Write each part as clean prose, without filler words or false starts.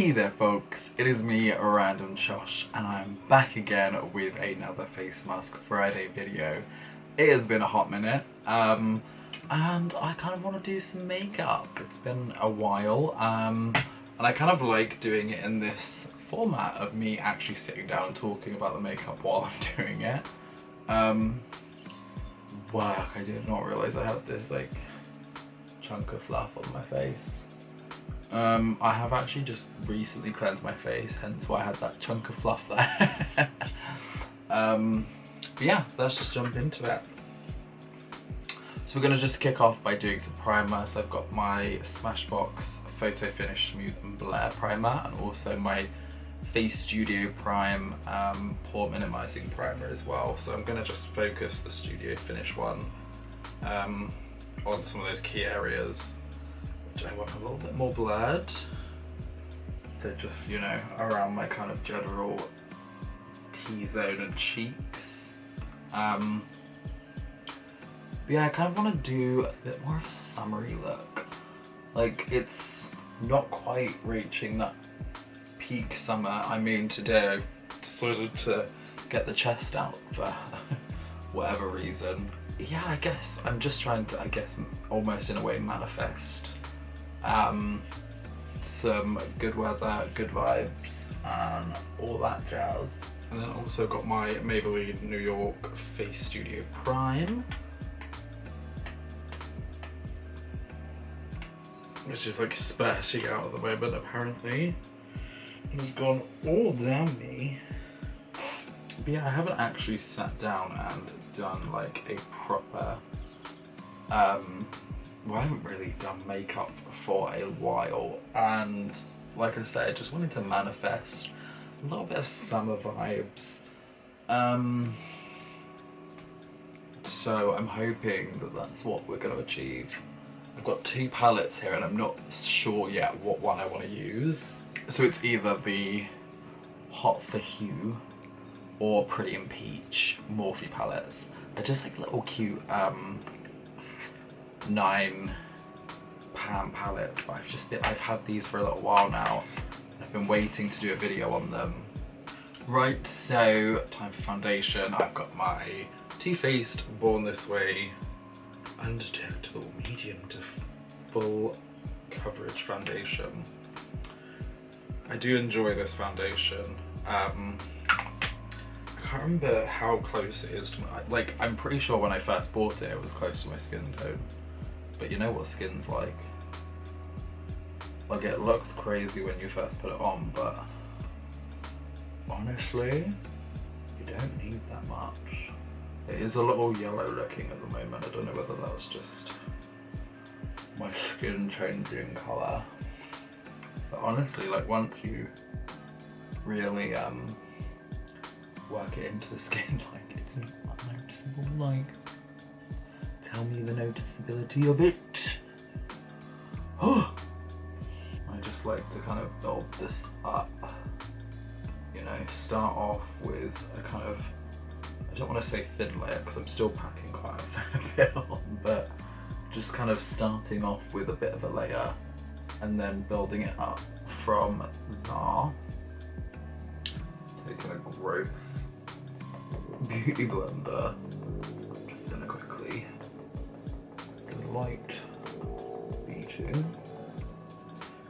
Hey there folks, it is me, RandomJosh, and I'm back again with another Face Mask Friday video. It has been a hot minute, and I kind of want to do some makeup. It's been a while, and I kind of like doing it in this format of me actually sitting down and talking about the makeup while I'm doing it. Wow, I did not realise I had this like chunk of fluff on my face. I have actually just recently cleansed my face, hence why I had that chunk of fluff there. But yeah, let's just jump into it. So we're going to just kick off by doing some primer. So I've got my Smashbox Photo Finish Smooth and Blur primer, and also my Face Studio Prime pore minimizing primer as well. So I'm going to just focus the Studio Finish one on some of those key areas which I want a little bit more blurred. So just, you know, around my kind of general T-zone and cheeks. But yeah, I kind of want to do a bit more of a summery look. Like, it's not quite reaching that peak summer. I mean, today I decided to get the chest out for whatever reason. Yeah, I guess I'm just trying to, almost in a way manifest some good weather, good vibes, and all that jazz. And then also got my Maybelline New York Face Studio Prime, which is like spurting out at the moment apparently. It has gone all down me. But yeah, I haven't actually sat down and done like a proper, well, I haven't really done makeup for a while, and like I said, I just wanted to manifest a little bit of summer vibes. So I'm hoping that that's what we're going to achieve. I've got two palettes here and I'm not sure yet what one I want to use. So it's either the Hot for Hue or Pretty in Peach Morphe palettes. They're just like little cute 9 pan palettes, but I've had these for a little while now. I've been waiting to do a video on them. Right, so time for foundation. I've got my Too Faced Born This Way Undetectable Medium to Full Coverage Foundation. I do enjoy this foundation. I can't remember how close it is to my, like, I'm pretty sure when I first bought it, it was close to my skin tone. But you know what skin's like. Like, it looks crazy when you first put it on, but honestly, you don't need that much. It is a little yellow looking at the moment. I don't know whether that's just my skin changing colour. But honestly, like, once you really work it into the skin, like, it's not that noticeable. Like, tell me the noticeability of it. I just like to kind of build this up. You know, start off with a kind of, I don't want to say thin layer because I'm still packing quite a fair bit on, but just kind of starting off with a bit of a layer and then building it up from there. Taking a gross beauty blender, just gonna quickly do light beating,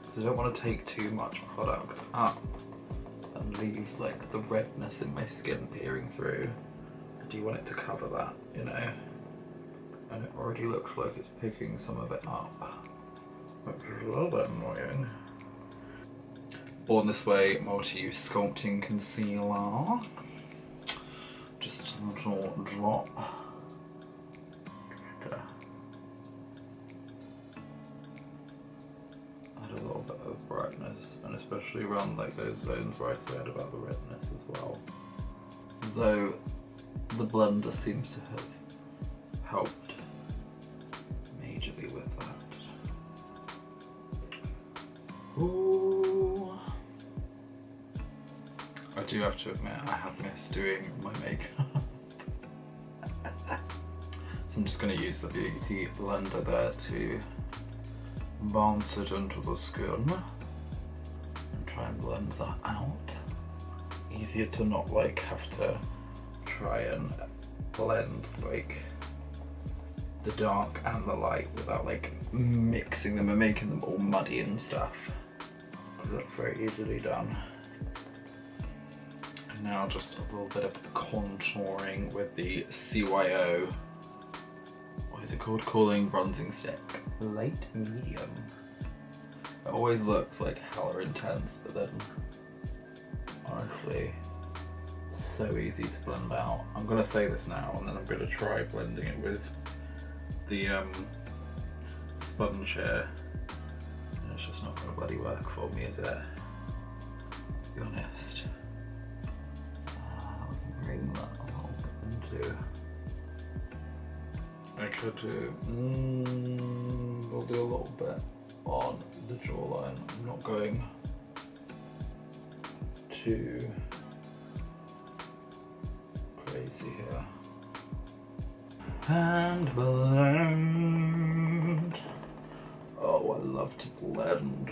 because I don't want to take too much product up and leave like the redness in my skin peering through. I do want it to cover that, you know, and it already looks like it's picking some of it up, which is a little bit annoying. Born This Way Multi-Use Sculpting Concealer. Just a little drop. Add a little bit of brightness, and especially around like those zones where I said about the redness as well. Though the blender seems to have helped majorly with that. Ooh. I do have to admit, I have missed doing my makeup. So I'm just going to use the beauty blender there to bounce it into the skin and try try and blend that out. Easier to not like have to try and blend like the dark and the light without like mixing them and making them all muddy and stuff. That's very easily done. And now just a little bit of contouring with the CYO, what is it called? Cooling Bronzing Stick. Light medium. It always looks like hella intense, but then honestly, so easy to blend out. I'm gonna say this now and then I'm gonna try blending it with the sponge here. And it's just not gonna bloody work for me, is it? To be honest. Bring that a little bit into. I could do, we'll do a little bit on the jawline. I'm not going too crazy here. And blend. Oh, I love to blend.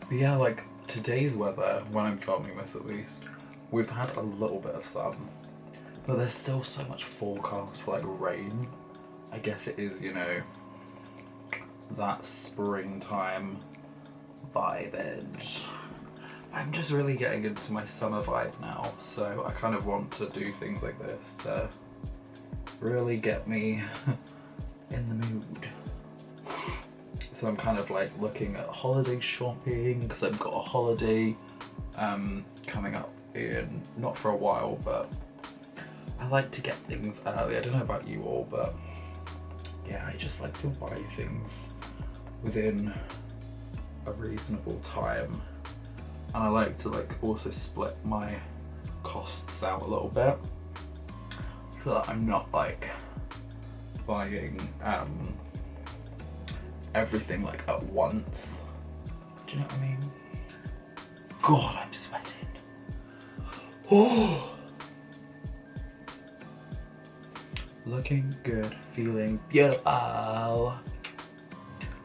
But yeah, like today's weather, when I'm filming this at least, we've had a little bit of sun, but there's still so much forecast for like rain. I guess it is, you know, that springtime vibe. I'm just really getting into my summer vibe now, so I kind of want to do things like this to really get me in the mood. So I'm kind of like looking at holiday shopping because I've got a holiday coming up in, not for a while, but I like to get things early. I don't know about you all, but yeah, I just like to buy things within a reasonable time. And I like to like also split my costs out a little bit so that I'm not like buying everything like at once. Do you know what I mean? God, I'm sweating. Oh, looking good, feeling beautiful.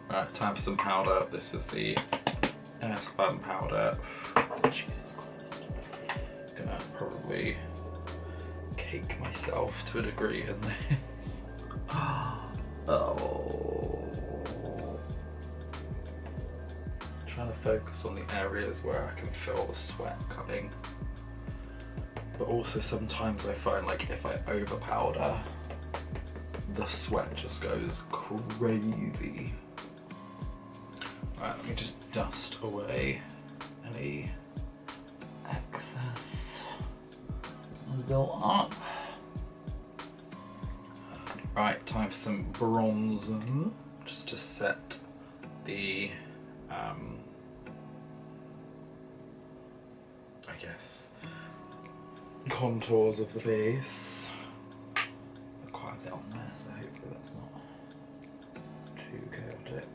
Right, time for some powder. This is the spun powder. Jesus Christ. Gonna probably cake myself to a degree in this. Oh. Trying to focus on the areas where I can feel the sweat coming. But also sometimes I find like if I over powder, the sweat just goes crazy. Right, let me just dust away any excess built up. Right, time for some bronzer, just to set the, I guess, contours of the base. Quite a bit on there, so hopefully that's not too chaotic.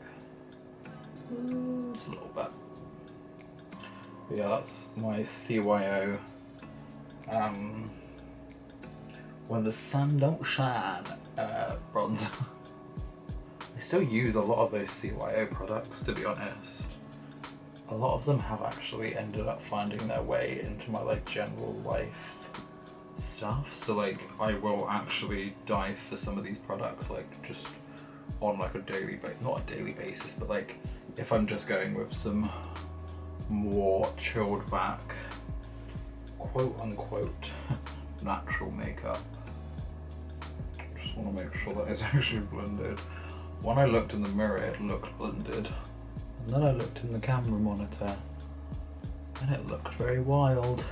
Just a little bit. But yeah, that's my CYO. When the sun don't shine bronzer. I still use a lot of those CYO products, to be honest. A lot of them have actually ended up finding their way into my like general life stuff. So like I will actually dive for some of these products like just on like a daily basis, not a daily basis, but like if I'm just going with some more chilled back, quote unquote, natural makeup. Just want to make sure that it's actually blended. When I looked in the mirror, it looked blended. And then I looked in the camera monitor and it looked very wild.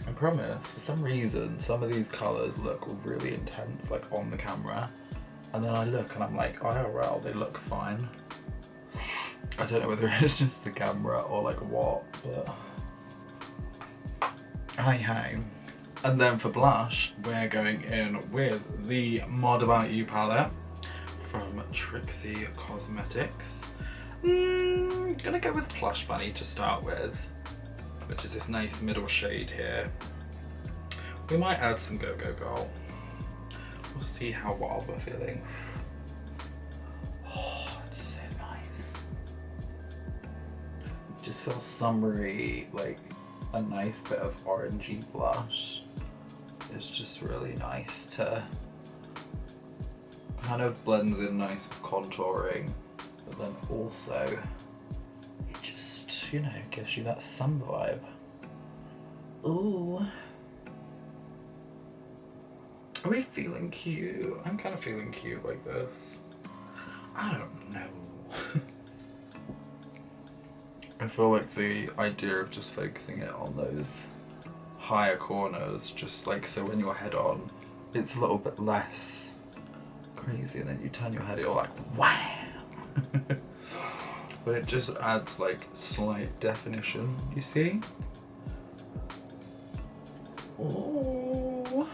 I promise, for some reason, some of these colours look really intense, like on the camera. And then I look and I'm like, oh well, they look fine. I don't know whether it's just the camera or like what, but hey. And then for blush, we're going in with the Mod About You palette from Trixie Cosmetics. Gonna go with Plush Bunny to start with, which is this nice middle shade here. We might add some Go Go Girl. We'll see how wild we're feeling. feels summery, like a nice bit of orangey blush. It's just really nice to kind of blends in nice with contouring, but then also it just, you know, gives you that sun vibe. Ooh. Are we feeling cute? I'm kind of feeling cute like this. I don't know. I feel like the idea of just focusing it on those higher corners, just like so when you're head on, it's a little bit less crazy, and then you turn your head, you're like, wow! But it just adds like slight definition, you see? Ooh.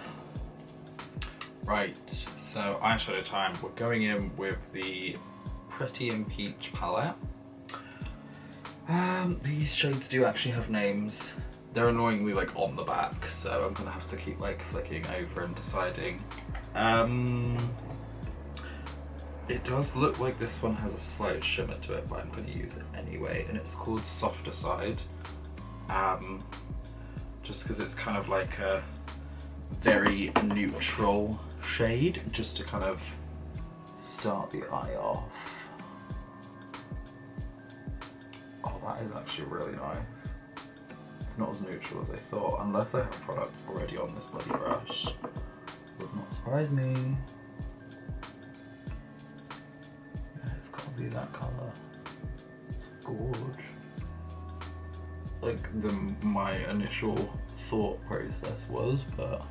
Right, so eyeshadow time. We're going in with the Pretty in Peach palette. These shades do actually have names. They're annoyingly like on the back, so I'm gonna have to keep like flicking over and deciding. It does look like this one has a slight shimmer to it, but I'm gonna use it anyway, and it's called Softer Side. Just because it's kind of like a very neutral shade, just to kind of start the eye off. Oh, that is actually really nice. It's not as neutral as I thought, unless I have product already on this bloody brush. Would not surprise me. Yeah, it's gotta be that colour. It's gorge. Like my initial thought process was, but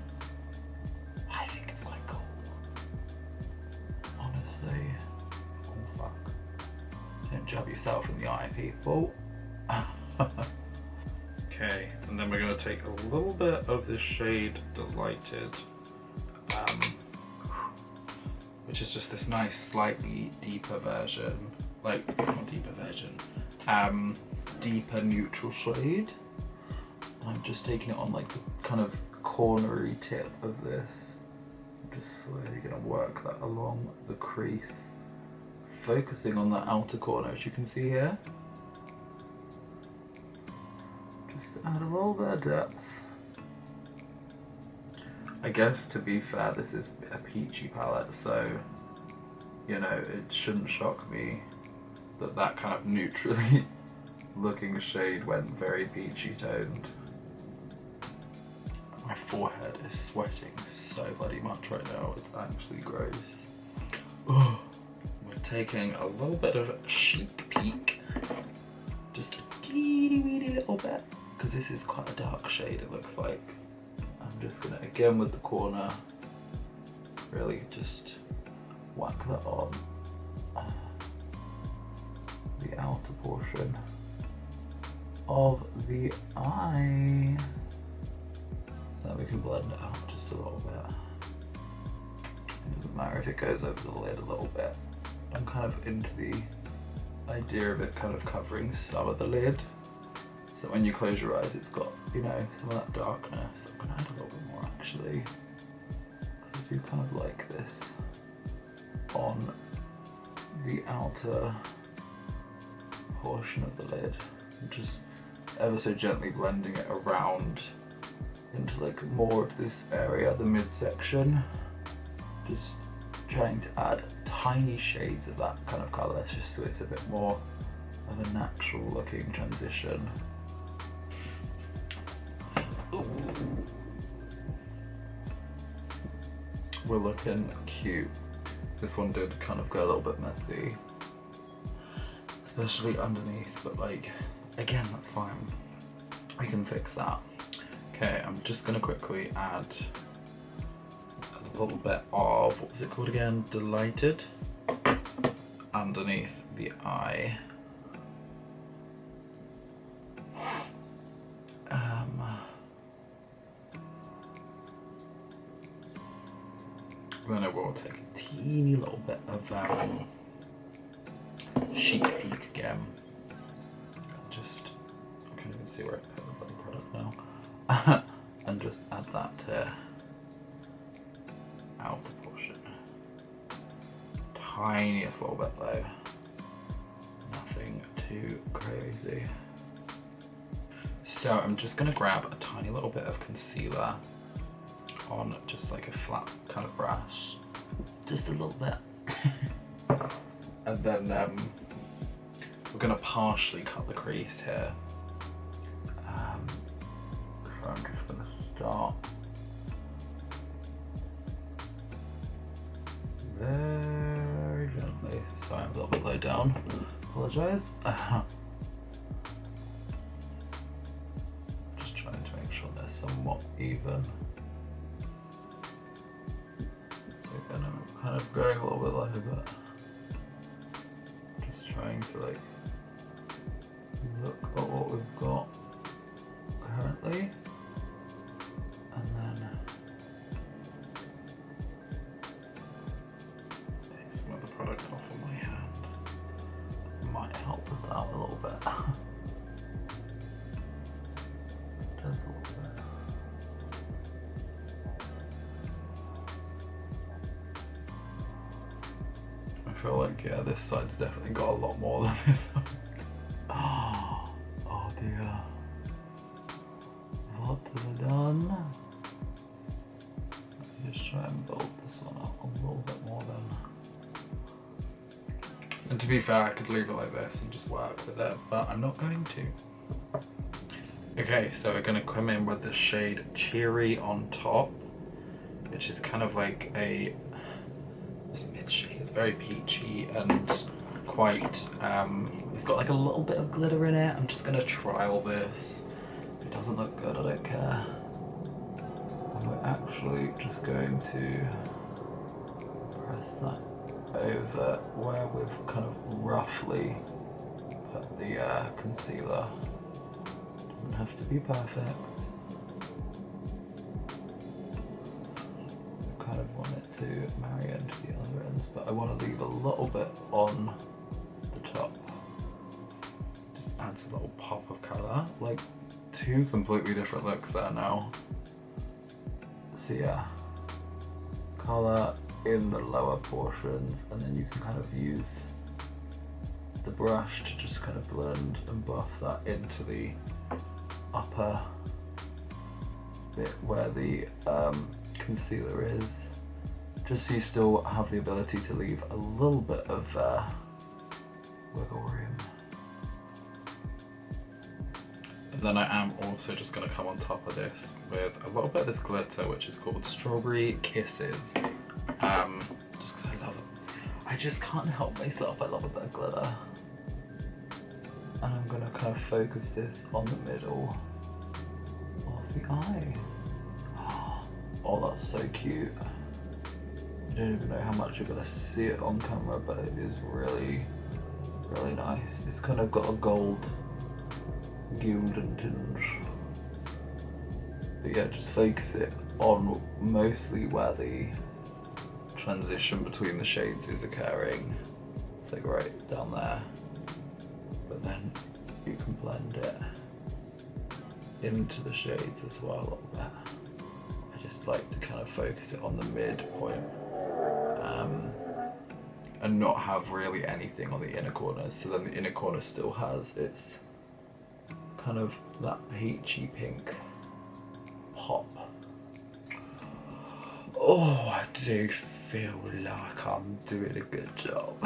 I think it's quite cool. Honestly. Oh fuck. Don't jab yourself in the eye, people. Okay, and then we're going to take a little bit of this shade Delighted, which is just this nice, slightly deeper version, like, not deeper version, deeper neutral shade. And I'm just taking it on like the kind of cornery tip of this. I'm just slowly going to work that along the crease, focusing on that outer corner, as you can see here. Just to add a little bit of depth. I guess, to be fair, this is a peachy palette, so, you know, it shouldn't shock me that that kind of neutrally looking shade went very peachy toned. My forehead is sweating so bloody much right now, it's actually gross. Ugh. We're taking a little bit of Chic Peak, just a teeny weeny little bit, because this is quite a dark shade, it looks like. I'm just gonna, again with the corner, really just whack that on the outer portion of the eye. Then we can blend it out just a little bit. It doesn't matter if it goes over the lid a little bit. I'm kind of into the idea of it kind of covering some of the lid. So when you close your eyes, it's got, you know, some of that darkness. I'm gonna add a little bit more actually. I do kind of like this on the outer portion of the lid. I'm just ever so gently blending it around into like more of this area, the midsection. Just trying to add tiny shades of that kind of colour, just so it's a bit more of a natural looking transition. Ooh. We're looking cute. This one did kind of go a little bit messy, especially underneath, but like, again, that's fine. We can fix that. Okay, I'm just gonna quickly add a little bit of, what was it called again? Delighted, underneath the eye. Then I will take a teeny little bit of Chic Peak again. Just, I can't even see where I put the bloody product now. And just add that to outer portion. Tiniest little bit though. Nothing too crazy. So I'm just gonna grab a tiny little bit of concealer on just like a flat kind of brush, just a little bit. And then we're gonna partially cut the crease here. So I'm just gonna start very gently. Sorry, I'm a little bit low down. Apologise. Just trying to make sure they're somewhat even. So again, I'm kind of going a little bit low, but just trying to like look at what we've got currently, and then take some of the product off of my hand. Might help us out a little bit. Just a little bit. I feel like, yeah, this side's definitely got a lot more than this side. Oh dear. What have I done? Let me just try and build this one up a little bit more then. And to be fair, I could leave it like this and just work with it, but I'm not going to. Okay, so we're gonna come in with the shade Cheery on top, which is kind of like this mid shade. It's very peachy and quite, it's got like a little bit of glitter in it. I'm just gonna trial this. If it doesn't look good, I don't care. And we're actually just going to press that over where we've kind of roughly put the concealer. Doesn't have to be perfect. I kind of want it to marry into the other ends, but I want to leave a little bit on the top. Just adds a little pop of colour, like two completely different looks there now. So yeah, colour in the lower portions, and then you can kind of use the brush to just kind of blend and buff that into the upper bit where the concealer is, just so you still have the ability to leave a little bit of wiggle room. And then I am also just going to come on top of this with a little bit of this glitter, which is called Strawberry Kisses. Just because I love it. I just can't help myself, I love a bit of glitter. And I'm going to kind of focus this on the middle of the eye. Oh, that's so cute. I don't even know how much you're going to see it on camera, but it is really, really nice. It's kind of got a golden tinge. But yeah, just focus it on mostly where the transition between the shades is occurring. It's like right down there. But then you can blend it into the shades as well a little bit. I just like to kind of focus it on the midpoint and not have really anything on the inner corners, so then the inner corner still has its kind of that peachy pink pop. Oh, I do feel like I'm doing a good job.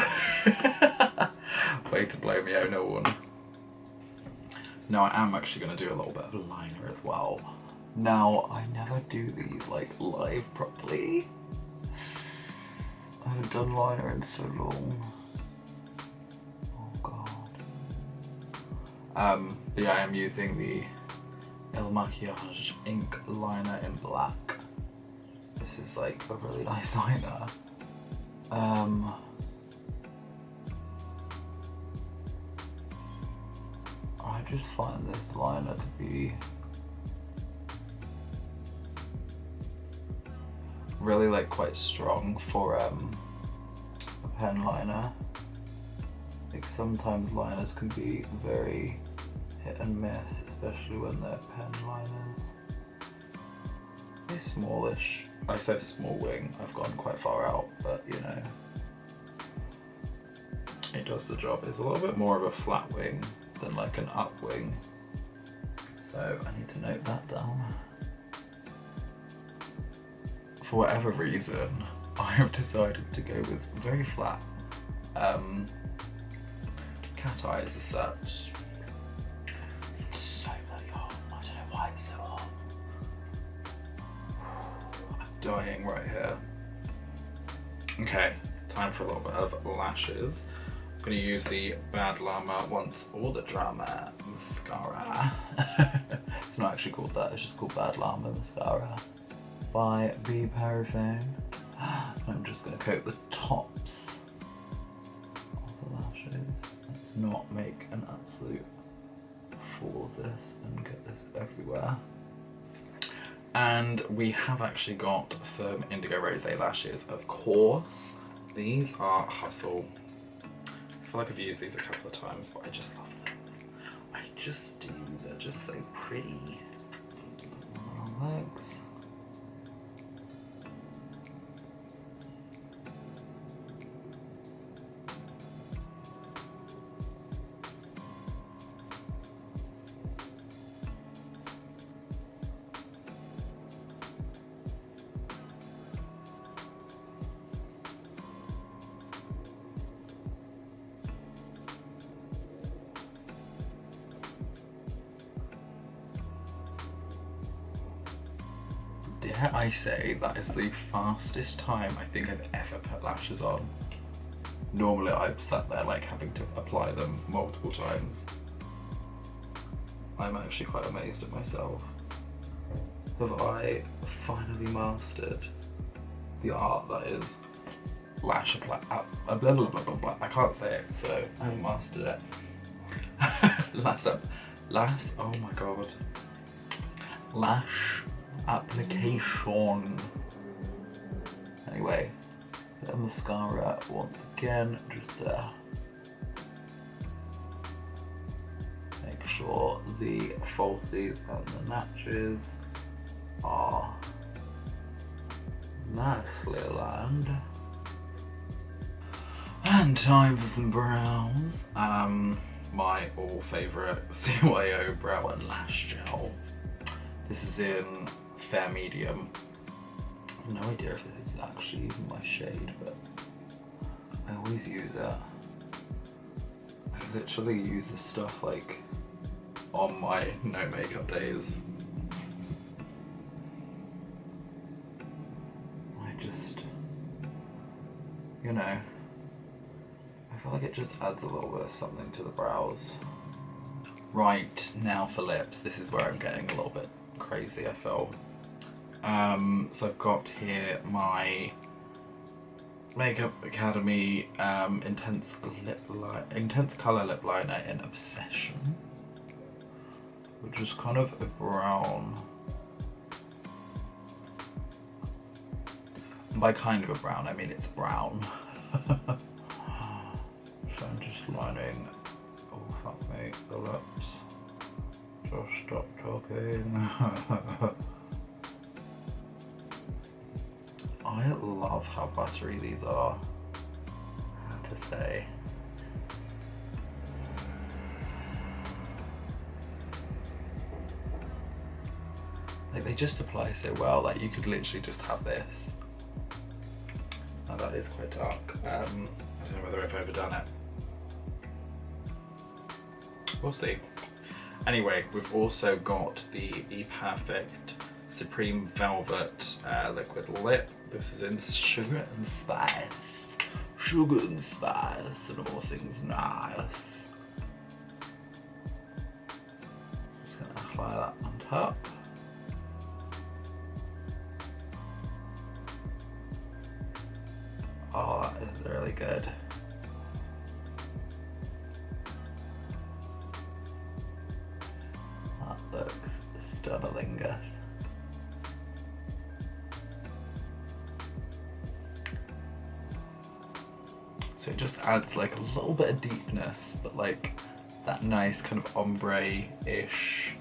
Way to blow me out, one. Now I am actually going to do a little bit of liner as well. Now, I never do these like live properly. I haven't done liner in so long. Oh god. But yeah, I am using the Il Makiage ink liner in black. This is like a really nice liner. I just find this liner to be really like quite strong for a pen liner. Like sometimes liners can be very hit and miss, especially when they're pen liners. They're smallish. I say small wing, I've gone quite far out, but you know, it does the job. It's a little bit more of a flat wing than like an up wing. So I need to note that down. For whatever reason, I have decided to go with very flat cat eyes as such. It's so bloody hot. I don't know why it's so hot. I'm dying right here. Okay, time for a little bit of lashes. I'm going to use the Bad Llama Once All the Drama mascara. It's not actually called that, it's just called Bad Llama mascara by B Paraffin. I'm just going to coat the tops of the lashes. Let's not make an absolute fool of this and get this everywhere. And we have actually got some Indigo Rose lashes, of course. These are Hustle. I feel like I've used these a couple of times, but I just love them. I just do, they're just so pretty. Legs. Dare I say that is the fastest time I think I've ever put lashes on. Normally I've sat there like having to apply them multiple times. I'm actually quite amazed at myself. Have I finally mastered the art that is lash apply? Blah, blah, blah, blah, blah. I can't say it, so I haven't mastered it. Oh my god. Lash application. Anyway, the mascara once again, just to make sure the falsies and the matches are nicely aligned. And time for some brows. My all favourite CYO Brow and Lash Gel. This is in Fair Medium. I have no idea if this is actually even my shade, but I always use it. I literally use this stuff like on my no makeup days. I just, you know, I feel like it just adds a little bit of something to the brows. Right, now for lips. This is where I'm getting a little bit crazy, I feel. So I've got here my Makeup Academy Intense Colour Lip Liner in Obsession, which is kind of a brown. And by kind of a brown, I mean it's brown. So I'm just lining, oh fuck me, the lips. Just stop talking. I love how buttery these are, I have to say. Like, they just apply so well, like you could literally just have this. Now that is quite dark. I don't know whether I've overdone it. We'll see. Anyway, we've also got the Perfect Supreme Velvet Liquid Lip. This is in Sugar and Spice. Sugar and Spice and all things nice. Just gonna apply that on top. Oh, that is really good. That looks stunningus. So it just adds like a little bit of deepness, but like that nice kind of ombre-ish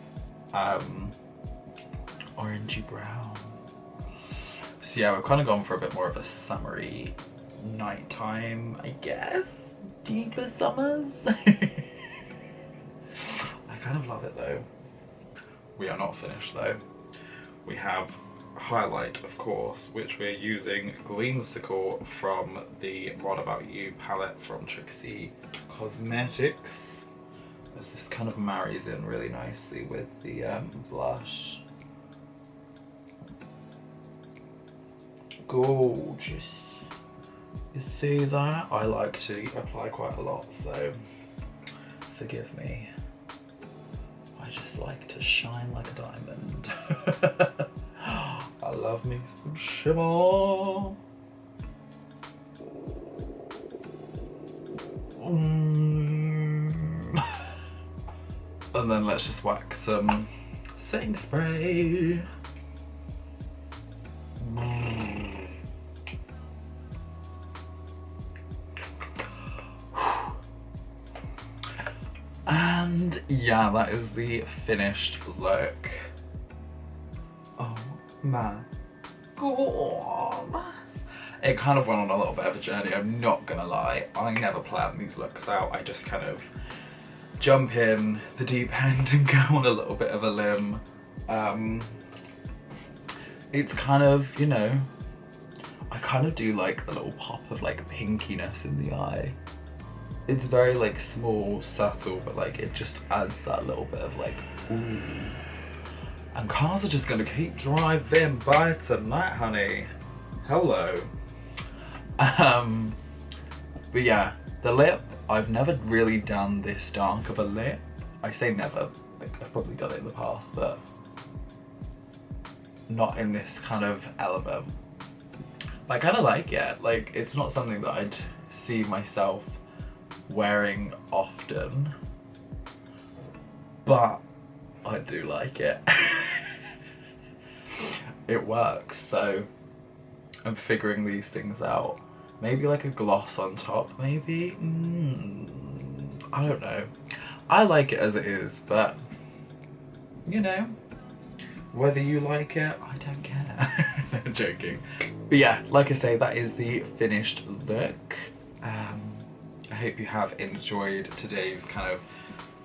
orangey brown. So yeah, we've kind of gone for a bit more of a summery nighttime, I guess. Deeper summers. I kind of love it though. We are not finished though. We have highlight, of course, which we're using Gleamsicle from the What About You palette from Trixie Cosmetics, as this kind of marries in really nicely with the blush. Gorgeous. You see that? I like to apply quite a lot, so forgive me. I just like to shine like a diamond. I love me some shimmer. And then let's just whack some setting spray. And yeah, that is the finished look. Oh my god. It kind of went on a little bit of a journey, I'm not gonna lie. I never plan these looks out. I just kind of jump in the deep end and go on a little bit of a limb. It's kind of, you know, I kind of do like a little pop of like pinkiness in the eye. It's very like small, subtle, but like it just adds that little bit of like, ooh. And cars are just gonna keep driving by tonight, honey. Hello. But yeah, the lip, I've never really done this dark of a lip. I say never, like I've probably done it in the past, but not in this kind of element. I kind of like it. Like, it's not something that I'd see myself wearing often, but I do like it. It works, so I'm figuring these things out. Maybe like a gloss on top, maybe? I don't know. I like it as it is, but you know, whether you like it, I don't care. No, I'm joking. But yeah, like I say, that is the finished look. I hope you have enjoyed today's kind of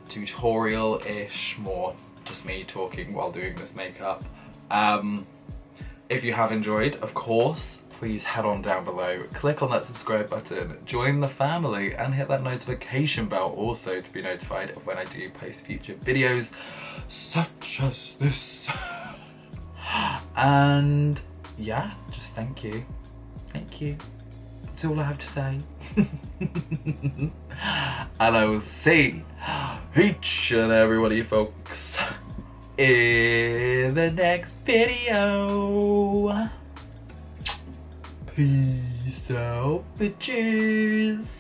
tutorial-ish, more just me talking while doing this makeup. If you have enjoyed, of course, please head on down below, click on that subscribe button, join the family, and hit that notification bell also to be notified of when I do post future videos such as this. And yeah, just thank you. Thank you. That's all I have to say. And I will see each and every one of you folks in the next video. Peace out, bitches.